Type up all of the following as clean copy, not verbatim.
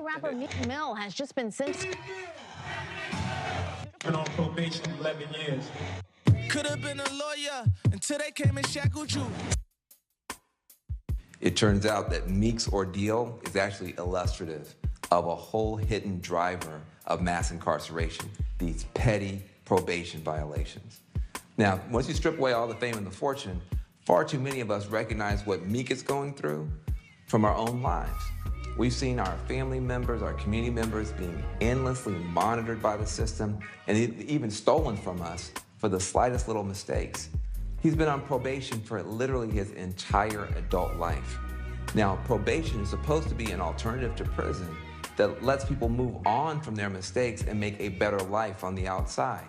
rapper Meek Mill has just been sentenced. Been on probation 11 years. Could have been a lawyer until they came and shackled you. It turns out that Meek's ordeal is actually illustrative of a whole hidden driver of mass incarceration, these petty probation violations. Now, once you strip away all the fame and the fortune, far too many of us recognize what Meek is going through from our own lives. We've seen our family members, our community members being endlessly monitored by the system and even stolen from us for the slightest little mistakes. He's been on probation for literally his entire adult life. Now, probation is supposed to be an alternative to prison that lets people move on from their mistakes and make a better life on the outside.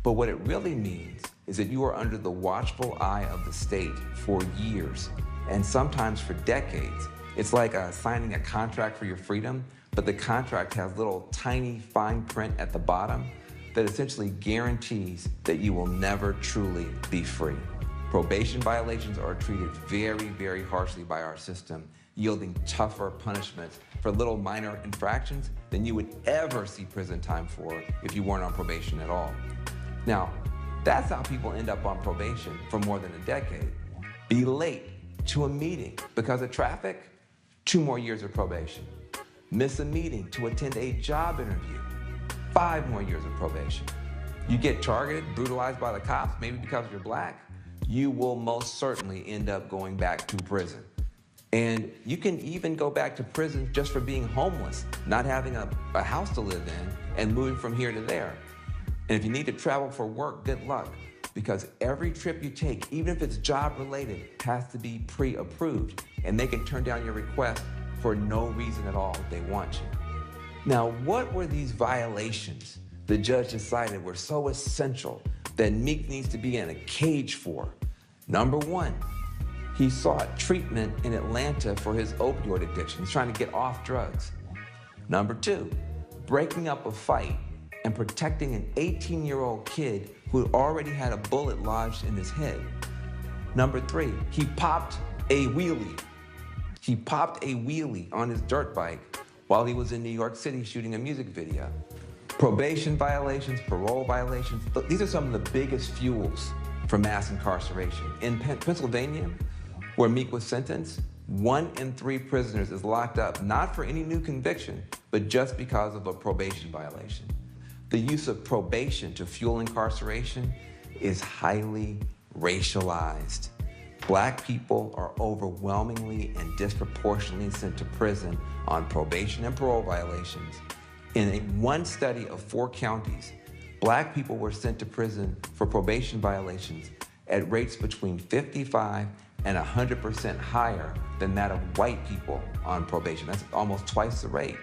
But what it really means is that you are under the watchful eye of the state for years, and sometimes for decades. It's like signing a contract for your freedom, but the contract has little tiny fine print at the bottom that essentially guarantees that you will never truly be free. Probation violations are treated very, very harshly by our system, yielding tougher punishments for little minor infractions than you would ever see prison time for if you weren't on probation at all. Now, that's how people end up on probation for more than a decade. Be late to a meeting because of traffic, 2 more years of probation. Miss a meeting to attend a job interview, 5 more years of probation. You get targeted, brutalized by the cops, maybe because you're black, you will most certainly end up going back to prison. And you can even go back to prison just for being homeless, not having a house to live in, and moving from here to there. And if you need to travel for work, good luck, because every trip you take, even if it's job related, has to be pre-approved, and they can turn down your request for no reason at all if they want you. Now, what were these violations the judge decided were so essential that Meek needs to be in a cage for? Number 1, he sought treatment in Atlanta for his opioid addiction. He's trying to get off drugs. Number 2, breaking up a fight and protecting an 18-year-old kid who had already had a bullet lodged in his head. Number 3, he popped a wheelie. He popped a wheelie on his dirt bike while he was in New York City shooting a music video. Probation violations, parole violations, these are some of the biggest fuels for mass incarceration. In Pennsylvania, where Meek was sentenced, 1 in 3 prisoners is locked up, not for any new conviction, but just because of a probation violation. The use of probation to fuel incarceration is highly racialized. Black people are overwhelmingly and disproportionately sent to prison on probation and parole violations. In one study of 4 counties, black people were sent to prison for probation violations at rates between 55 and 100% higher than that of white people on probation. That's almost twice the rate.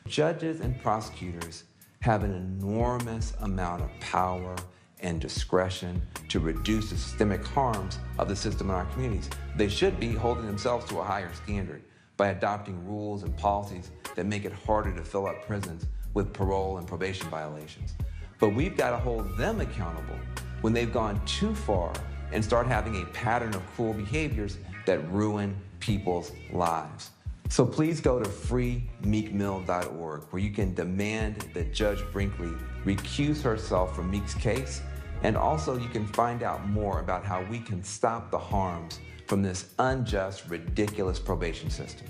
Judges and prosecutors have an enormous amount of power and discretion to reduce the systemic harms of the system in our communities. They should be holding themselves to a higher standard by adopting rules and policies that make it harder to fill up prisons with parole and probation violations. But we've got to hold them accountable when they've gone too far and start having a pattern of cruel behaviors that ruin people's lives. So please go to freemeekmill.org, where you can demand that Judge Brinkley recuse herself from Meek's case, and also you can find out more about how we can stop the harms from this unjust, ridiculous probation system.